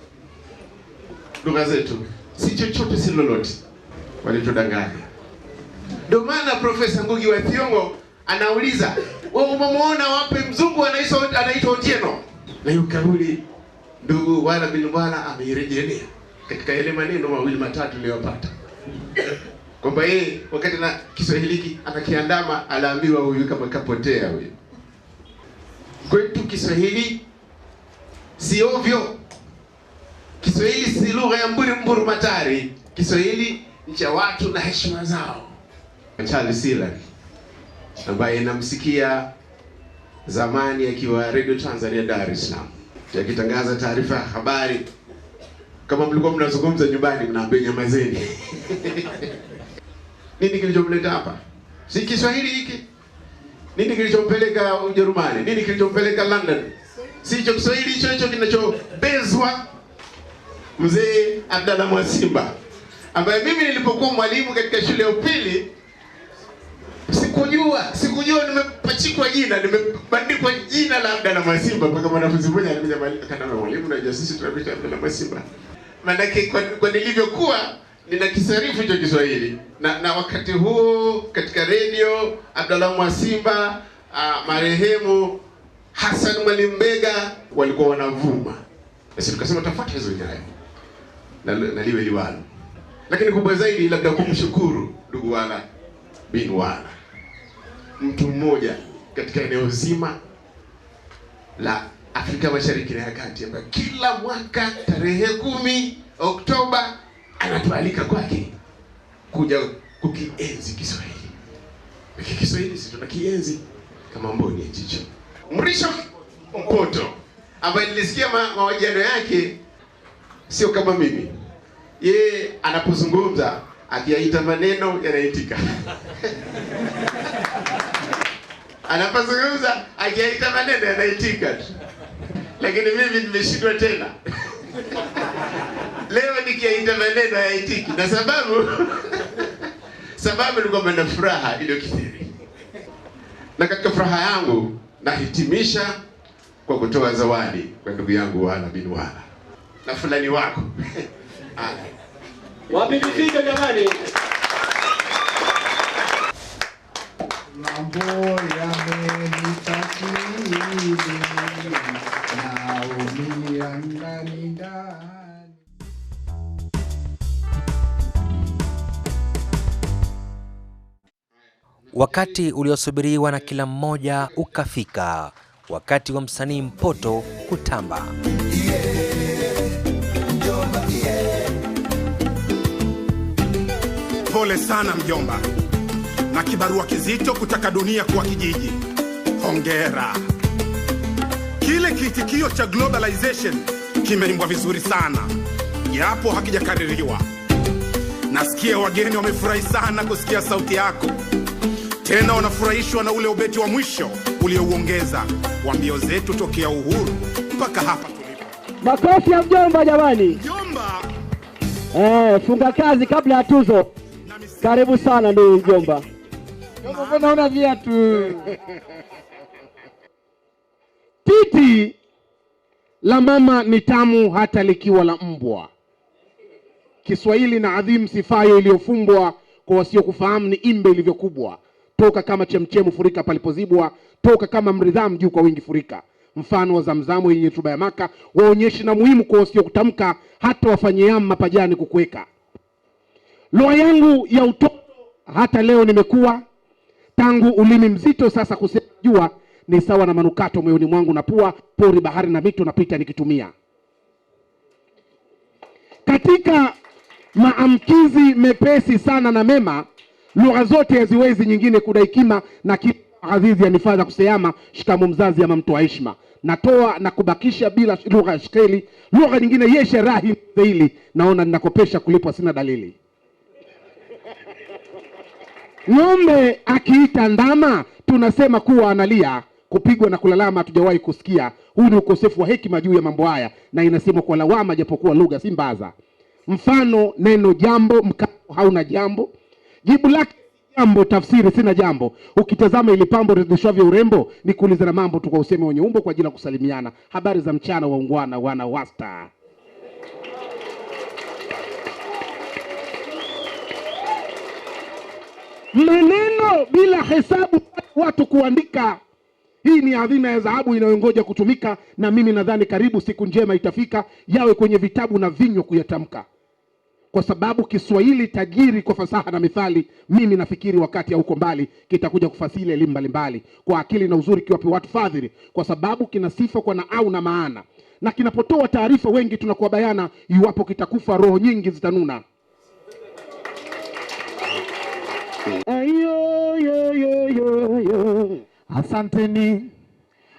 lugha zetu si chochote si lolote. Walitudanganya. Ndio maana Profesa Ngugi wa Thiong'o anauliza, wewe umemuona wapi mzungu anaitwa Otieno? Na hiyo kauli ndugu Wala bin Wala ameirejelea katika yale maneno mawili matatu niliyopata, kwamba yeye wakati na Kiswahili hiki anakiandama alaambiwa huyu kama kapotea huyu. Kwetu Kiswahili si ovyo. Kiswahili si lugha ya mburu matari. Kiswahili ni cha watu na heshima zao. Charles Sila ambaye namsikia zamani akiwa Radio Tanzania Dar es Salaam akitangaza taarifa habari, kama mlikuwa mnazungumza nyumbani mnaambia nyamazeni. Nini kilichomleta hapa? Si Kiswahili hiki? Nini kilichompeleka Ujerumani? Nini kilichompeleka London? Si hicho Kiswahili hicho kinachobezwa Mzee Abdalla Mwasimba, ambaye mimi nilipokuwa mwalimu katika shule ya upili sikujua nimepachikwa jina, nimebandikwa jina la Abdalla Mwasimba. Kwa mwanafunzi mmoja alikuja kana mwalimu na jasisi tunapita Abdalla Mwasimba. Maana kwa nilivyokuwa nina kisarifu hicho Kiswahili na wakati huo katika radio Abdalla Mwasimba marehemu Hassan Mwalimu Mbega walikuwa wanavuma. Sisi tukasema tafuta hizo nyayo. Na liwe liwalo. Lakini kubwa zaidi labda kumshukuru ndugu Wala bin Wala. Mtu mmoja katika eneo zima la Afrika Mashariki na ya Kati ambaye kila mwaka tarehe 10 Oktoba anatualika kwake kuja kukienzi Kiswahili. Kiswahili sisi tunakienzi kama mboni ya jicho. Mrisho Mpoto ambaye nilisikia mahojiano yake sio kama mimi. Yeye anapozungumza akiyaita maneno yanaitika. Anapozungumza akiyaita maneno yanaitika. Lakini mimi nimeshindwa tena. Leo nikiyaita maneno yaitiki na sababu ni kwamba na furaha iliyokithiri. Na katika furaha yangu nahitimisha kwa kutoa zawadi kwa ndugu yangu Wala bin Wala. Na fulani wako. Wapi mfika jamani? Mambo yamenitakili naumia ndani ndani. Wakati uliosubiriwa na kila mmoja ukafika, wakati wa msanii Mpoto kutamba. Pole sana mjomba, na kibarua kizito kutaka dunia kuwa kijiji. Hongera. Kile kiitikio cha globalization kimeimbwa vizuri sana, japo hakijakaririwa. Nasikia wageni wamefurahi sana kusikia sauti yako. Tena wanafurahishwa na ule ubeti wa mwisho uliouongeza wa mbio zetu tokea uhuru mpaka hapa tulipo. Makofi ya mjomba jamani. Mjomba. Funga kazi kabla ya tuzo. Karibu sana ndugu mjomba. Mjomba mbona una viatu? Titi la mama ni tamu hata likiwa la mbwa. Kiswahili na adhimu sifayo iliyofumbwa, kwa wasiokufahamu ni imbe ilivyokubwa. Toka kama chemchemu furika palipozibwa, toka kama mridhamu juu kwa wingi furika. Mfano wa Zamzamu yenye tuba ya Maka, waonyeshi na muhimu kwa wasiokutamka, hata wafanyeamu mapajani kukuweka. Lugha yangu ya utoto hata leo nimekuwa, tangu ulimi mzito sasa kusema jua, ni sawa na manukato moyoni mwangu na pua, pori bahari na mito napita nikitumia. Katika maamkizi mepesi sana na mema, lugha zote haziwezi nyingine kudai kima, na azizi ya nifadha kuseyama, shikamu mzazi ya mtu wa heshima. Natoa na kubakisha bila lugha ya shikeli, lugha nyingine yeshe rahi zaili, naona ninakopesha kulipwa sina dalili. Ng'ombe akiita ndama, tunasema kuwa analia, kupigwa na kulalama hatujawahi kusikia. Huu ni ukosefu wa hekima juu ya mambo haya, na inasemwa kwa lawama japokuwa lugha si mbaza. Mfano neno jambo, mkato hauna jambo. Jibu lake jambo, tafsiri sina jambo. Ukitazama ili pambo ridhishwavyo urembo, ni kuuliza na mambo tu kwa useme wenye umbo kwa ajili ya kusalimiana. Habari za mchana waungwana wana wasta. Maneno bila hesabu watu kuandika. Hii ni adhina ya dhahabu inayongoja kutumika, na mimi nadhani karibu siku njema itafika, yawe kwenye vitabu na vinywa kuyatamka. Kwa sababu Kiswahili tajiri kwa fasaha na mithali, mimi nafikiri wakati hauko mbali kitakuja kufasili elimu mbalimbali kwa akili na uzuri, kiwape watu fadhili, kwa sababu kina sifa kwa na au na maana, na kinapotoa taarifa wengi tunakuwa bayana, iwapo kitakufa roho nyingi zitanuna. Ayo yo yo yo yo. Asanteni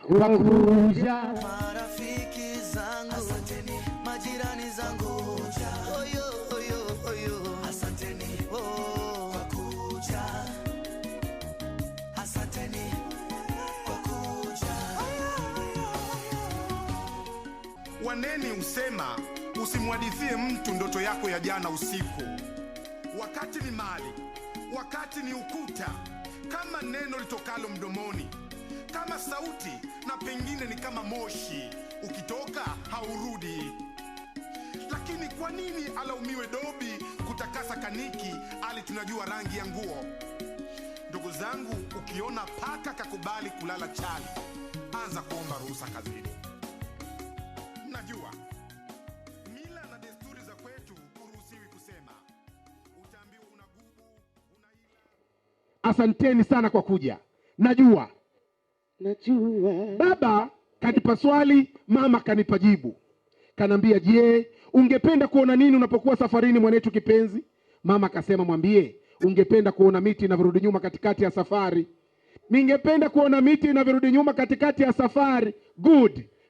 kwa kuja. Marafiki zangu, asanteni. Majirani zangu, oyo oyo oyo. Asanteni kwa kuja. Asanteni kwa kuja. Waneni usema usimwadithie mtu ndoto yako ya jana usiku. Wakati ni mali, wakati ni ukuta. Kama neno litokalo mdomoni, kama sauti, na pengine ni kama moshi, ukitoka haurudi. Lakini kwa nini alaumiwe dobi kutakasa kaniki, ali tunajua rangi ya nguo? Ndugu zangu, ukiona paka kakubali kulala chali, anza kuomba ruhusa kazini. Najua mila na desturi za kwetu huruhusiwi kusema. Utaambiwa una gubu, Asanteni sana kwa kuja. Najua baba kanipa swali, mama kanipa jibu. Kanambia, je, ungependa kuona nini unapokuwa safarini mwanetu kipenzi? Mama akasema, mwambie ungependa kuona miti inavyorudi nyuma katikati ya safari. Ningependa kuona miti inavyorudi nyuma katikati ya safari.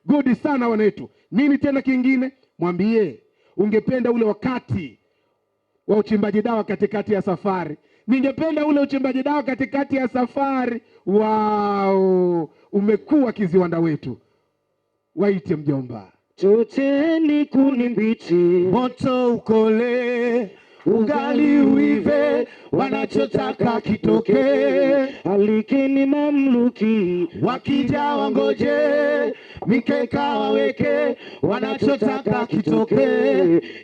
Good sana wanetu. Nini tena kingine? Mwambie ungependa ule wakati wa uchimbaji dawa katikati ya safari. Ningependa ule uchimbaji dawa katikati ya safari. Wow, umekuwa kiziwanda wetu. Waite mjomba. Choteni kuni mbichi, moto ukole, ugali uive, wanachotaka kitoke. Alikini mamluki, wakija wangoje, mikeka waweke, wanachotaka kitoke.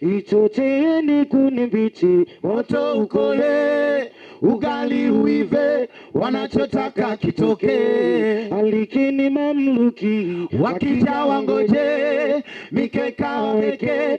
Ichoteni kuni mbichi, moto ukole, ugali uive, wanachotaka kitoke. Alikini mamluki, wakija wangoje, mikeka waweke.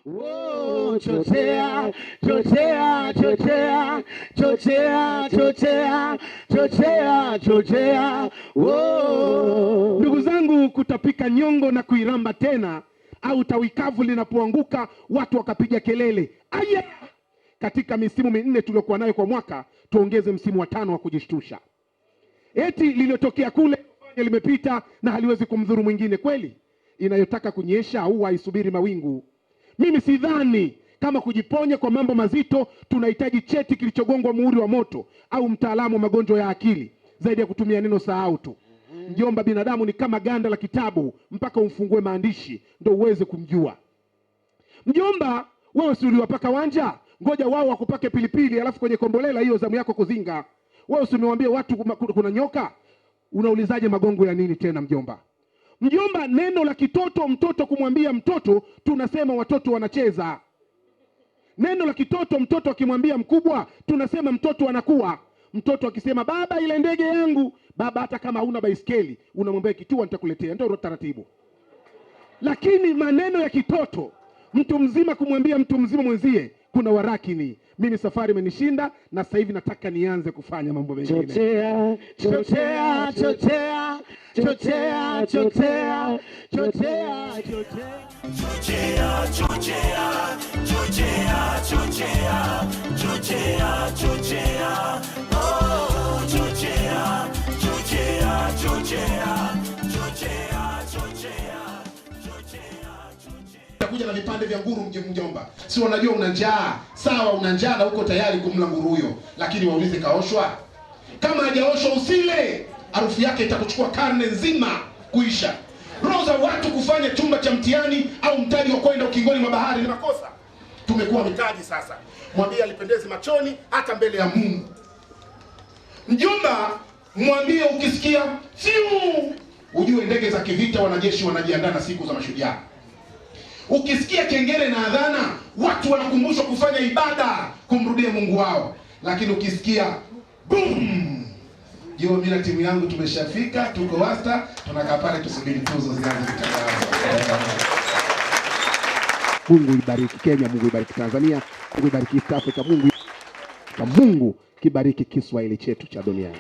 Oh, chochea, chochea, chochea, chochea, chochea, chochea, chochea. Oh. Ndugu zangu, kutapika nyongo na kuiramba tena, au tawikavu linapoanguka watu wakapiga kelele, aya! Katika misimu 4 tuliokuwa nayo kwa mwaka, tuongeze msimu wa 5 wa kujishtusha. Eti lililotokea kule limepita na haliwezi kumdhuru mwingine. Kweli inayotaka kunyesha au haisubiri mawingu. Mimi sidhani kama kujiponya kwa mambo mazito tunahitaji cheti kilichogongwa muhuri wa moto au mtaalamu wa magonjwa ya akili zaidi ya kutumia neno sahau tu. Mjomba, binadamu ni kama ganda la kitabu, mpaka umfungue maandishi ndio uweze kumjua. Mjomba, wewe si uliwapaka wanja, ngoja wao wakupake pilipili alafu kwenye kombolela hiyo zamu yako kuzinga. Wewe usimwambie watu kuna nyoka, unaulizaje magongo ya nini tena mjomba? Mjomba, neno la kitoto, mtoto kumwambia mtoto, tunasema watoto wanacheza. Neno la kitoto, mtoto akimwambia mkubwa, tunasema mtoto anakuwa. Mtoto akisema baba, ile ndege yangu, baba hata kama huna baiskeli unamwambia kitua nitakuletea, ndio taratibu. Lakini maneno ya kitoto, mtu mzima kumwambia mtu mzima mwenzie, kuna warakini. Mimi safari imenishinda na sasa hivi nataka nianze kufanya mambo mengine. Chochea, chochea, chochea, chochea, chochea, chochea, chochea, chochea, chochea, chochea, chochea, chochea, chochea, oh, chochea, chochea, chochea, chochea, chochea. Kuja na vipande vya nguru mjomba. Si unajua una njaa. Sawa, una njaa na uko tayari kumla nguru huyo. Lakini waulize kaoshwa? Kama hajaoshwa usile. Harufu yake itakuchukua karne nzima kuisha. Roho za watu kufanya chumba cha mtihani au mtaji wa kwenda ukingoni mwa bahari ni makosa. Tumekuwa mitaji sasa. Mwambie alipendeze machoni hata mbele ya Mungu. Mjomba, mwambie ukisikia fiu, ujue ndege za kivita wanajeshi wanajiandaa na siku za mashujaa. Ukisikia kengele na adhana, watu wanakumbushwa kufanya ibada kumrudia Mungu wao. Lakini ukisikia boom, jua mimi na timu yangu tumeshafika, tuko wasta, tunakaa pale tusubiri tuzo zianze kutangazwa. Mungu ibariki Kenya, Mungu ibariki Tanzania, Mungu ibariki East Africa, Mungu kibariki Kiswahili chetu cha duniani.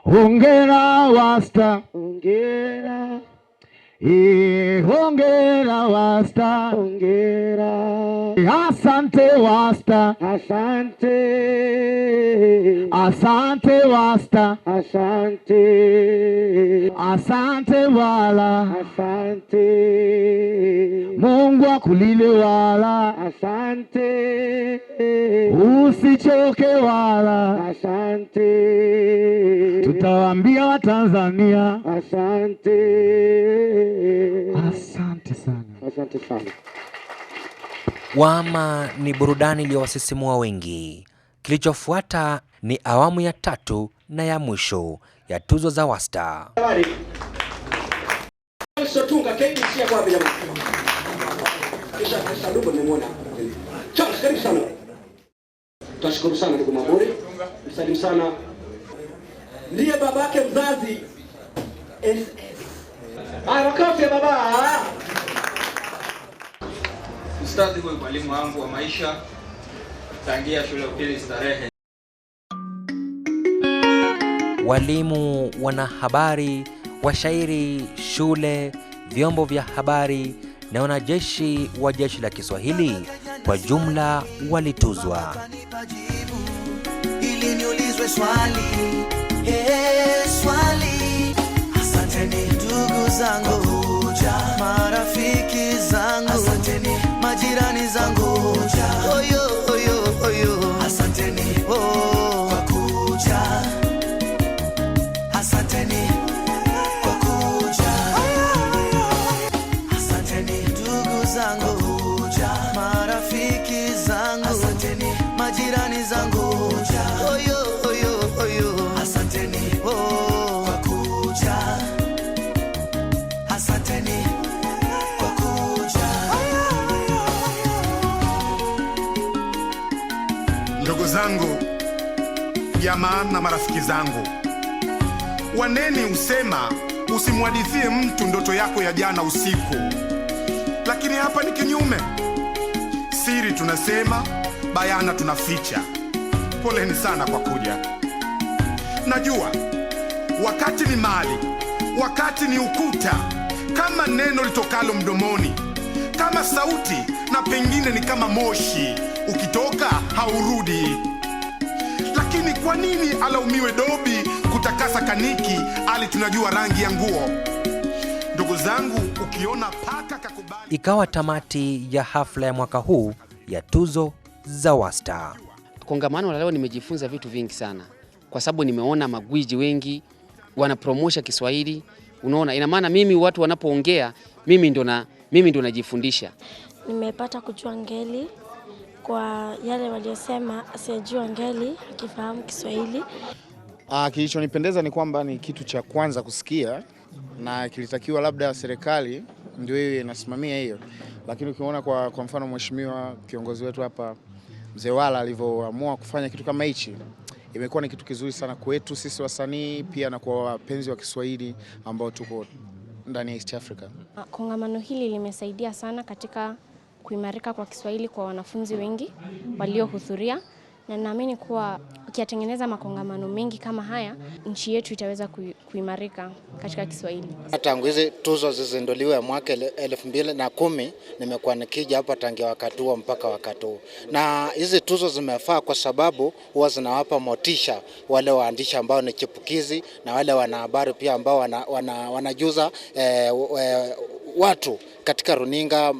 Hongera wasta, hongera. Hongera wasta, hongera. Asante wasta, asante. Asante wasta, asante. Asante wala, asante. Mungu akulinde wala, asante. Usichoke wala, asante. Tutawaambia Watanzania asante. Asante sana. Asante sana. Wama ni burudani iliyowasisimua wengi. Kilichofuata ni awamu ya 3 na ya mwisho ya tuzo za Wasta. Tunashukuru sana ndugu Maburi. Msalimu sana. Ndiye babake mzazi. Makofi ya baba. Ustadhi huyu mwalimu wangu wa maisha tangia shule ya upili Starehe. Walimu, wanahabari, washairi, shule, vyombo vya habari na wanajeshi wa Jeshi la Kiswahili kwa jumla walituzwa. Ili niulizwe swali, swali. Asanteni ndugu zangu, marafiki zangu, asanteni majirani zangu, oyo oyo oyo, asanteni kwa kuja, asanteni kwa kuja, asanteni ndugu zangu, marafiki zangu, asanteni majirani zangu, oyo oyo oyo, asanteni kwa kuja, asanteni kwa kuja. Ndugu zangu, jamaa na marafiki zangu, waneni usema usimwadithie mtu ndoto yako ya jana usiku, lakini hapa ni kinyume. Siri tunasema, bayana tunaficha. Poleni sana kwa kuja. Najua wakati ni mali, wakati ni ukuta, kama neno litokalo mdomoni, kama sauti, na pengine ni kama moshi, ukitoka haurudi. Lakini kwa nini alaumiwe dobi kutakasa kaniki, ali tunajua rangi ya nguo? Ndugu zangu, ukiona paka kakubali. Ikawa tamati ya hafla ya mwaka huu ya tuzo za Wasta. Kongamano la leo nimejifunza vitu vingi sana, kwa sababu nimeona magwiji wengi wanapromosha Kiswahili. Unaona, ina maana mimi watu wanapoongea mimi ndo najifundisha. Nimepata kujua ngeli kwa yale waliosema asiyejua ngeli akifahamu Kiswahili. Kilichonipendeza ni kwamba ni kitu cha kwanza kusikia, na kilitakiwa labda serikali ndio hiyo inasimamia hiyo, lakini ukiona kwa mfano mheshimiwa kiongozi wetu hapa Mzee Wala alivyoamua kufanya kitu kama hichi, imekuwa ni kitu kizuri sana kwetu sisi wasanii, pia na kwa wapenzi wa Kiswahili ambao tuko ndani ya East Africa. Kongamano hili limesaidia sana katika kuimarika kwa Kiswahili kwa wanafunzi wengi waliohudhuria, na naamini kuwa ukiyatengeneza makongamano mengi kama haya, nchi yetu itaweza kuimarika katika Kiswahili. Tangu hizi tuzo zizinduliwe mwaka 2010 nimekuwa nikija hapa tangia wakati huo mpaka wakati huu. Na hizi tuzo zimefaa kwa sababu huwa zinawapa motisha wale waandishi ambao ni chipukizi na wale wanahabari pia ambao wanajuza watu katika runinga,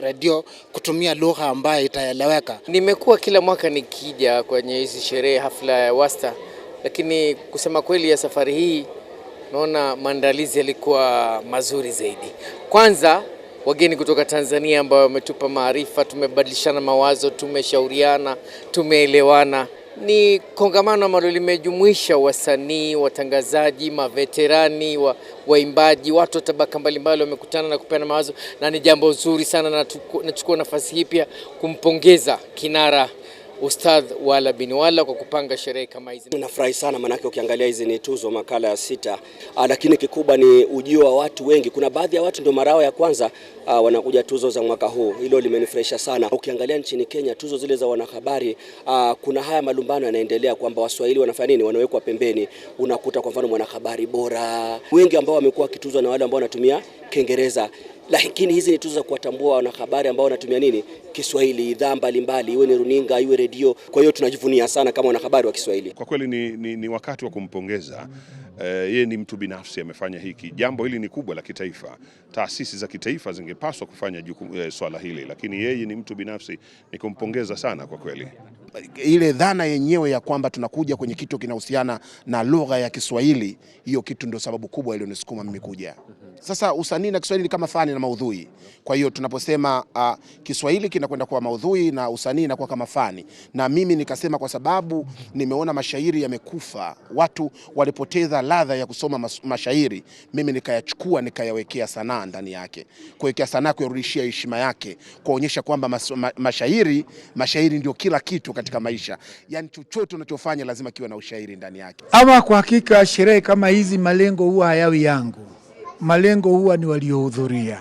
radio, kutumia lugha ambayo itaeleweka. Nimekuwa kila mwaka nikija kwenye hizi sherehe, hafla ya Wasta, lakini kusema kweli ya safari hii naona maandalizi yalikuwa mazuri zaidi. Kwanza wageni kutoka Tanzania ambao wametupa maarifa, tumebadilishana mawazo, tumeshauriana, tumeelewana. Ni kongamano ambalo limejumuisha wasanii, watangazaji, maveterani, waimbaji, watu wa tabaka mbalimbali wamekutana na kupeana mawazo, na ni jambo zuri sana. Na nachukua nafasi hii pia kumpongeza kinara Ustadh Wala bin Wala kwa kupanga sherehe kama hizi. Tunafurahi sana manake ukiangalia hizi ni tuzo makala ya 6, lakini kikubwa ni ujio wa watu wengi. Kuna baadhi ya watu ndio marao ya kwanza wanakuja tuzo za mwaka huu. Hilo limenifurahisha sana. Ukiangalia nchini Kenya tuzo zile za wanahabari, kuna haya malumbano yanaendelea kwamba Waswahili wanafanya nini, wanawekwa pembeni. Unakuta kwa mfano mwanahabari bora wengi ambao wamekuwa kituzwa na wale ambao wanatumia Kiingereza. Lakini hizi ni tuzo za kuwatambua wanahabari ambao wanatumia nini, Kiswahili, idhaa mbalimbali, iwe ni runinga, iwe redio. Kwa hiyo tunajivunia sana kama wanahabari wa Kiswahili. Kwa kweli ni wakati wa kumpongeza. Yeye ni mtu binafsi amefanya hiki. Jambo hili ni kubwa la kitaifa. Taasisi za kitaifa zingepaswa kufanya swala hili, lakini yeye ni mtu binafsi, ni kumpongeza sana kwa kweli. Ile dhana yenyewe ya kwamba tunakuja kwenye kitu kinahusiana na lugha ya Kiswahili, hiyo kitu ndio sababu kubwa iliyonisukuma mimi kuja. Sasa usanii na Kiswahili kama fani na maudhui. Kwa hiyo tunaposema Kiswahili inakwenda kwa maudhui na usanii inakuwa kama fani. Na mimi nikasema kwa sababu nimeona mashairi yamekufa, watu walipoteza ladha ya kusoma mashairi, mimi nikayachukua nikayawekea sanaa ndani yake. Kuwekea sanaa kurudishia heshima yake, kuonyesha kwamba mashairi ndio kila kitu katika maisha. Yaani chochote unachofanya lazima kiwe na ushairi ndani yake. Ama kwa hakika sherehe kama hizi malengo huwa hayawi yangu. Malengo huwa ni waliohudhuria.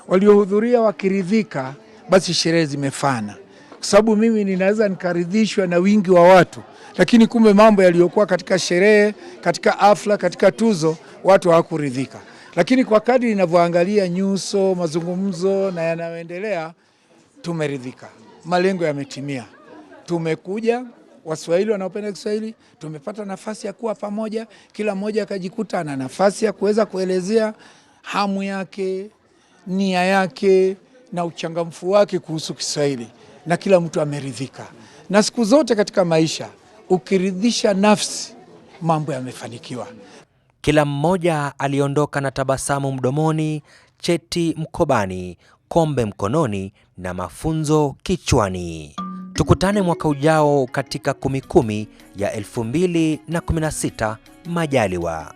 Waliohudhuria wakiridhika, basi sherehe zimefana. Kwa sababu mimi ninaweza nikaridhishwa na wingi wa watu, lakini kumbe mambo yaliyokuwa katika sherehe, katika hafla, katika tuzo, watu hawakuridhika. Lakini kwa kadri ninavyoangalia nyuso, mazungumzo na yanayoendelea, tumeridhika. Malengo yametimia. Tumekuja, Waswahili wanaopenda Kiswahili, tumepata nafasi ya kuwa pamoja, kila mmoja akajikuta na nafasi ya kuweza kuelezea hamu yake, nia yake na uchangamfu wake kuhusu Kiswahili, na kila mtu ameridhika. Na siku zote katika maisha, ukiridhisha nafsi, mambo yamefanikiwa. Kila mmoja aliondoka na tabasamu mdomoni, cheti mkobani, kombe mkononi na mafunzo kichwani. Tukutane mwaka ujao katika 10 ya 2016 majaliwa.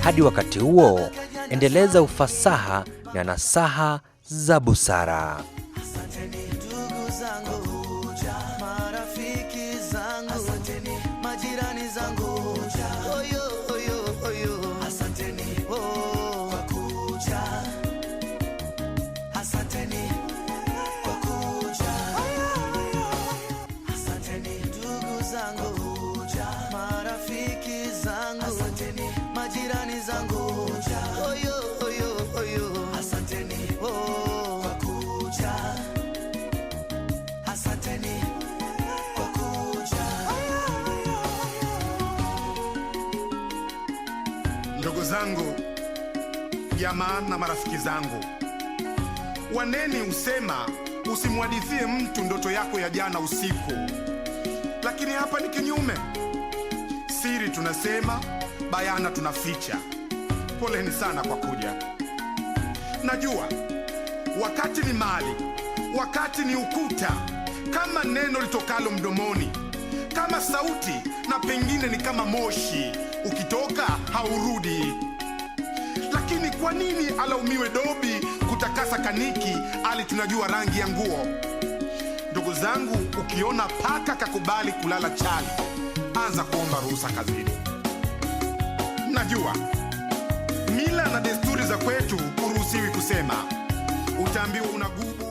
Hadi wakati huo, endeleza ufasaha na nasaha za busara. Ndugu zangu, jamaa na marafiki zangu, waneni usema usimwadithie mtu ndoto yako ya jana usiku. Lakini hapa ni kinyume. Siri tunasema, bayana tunaficha. Poleni sana kwa kuja. Najua wakati ni mali, wakati ni ukuta, kama neno litokalo mdomoni, kama sauti, na pengine ni kama moshi, ukitoka haurudi. Lakini kwa nini alaumiwe dobi kutakasa kaniki, ali tunajua rangi ya nguo? Ndugu zangu, ukiona paka kakubali kulala chali, anza kuomba ruhusa kazini. Najua mila na desturi za kwetu uruhusiwi kusema, utaambiwa unagubu.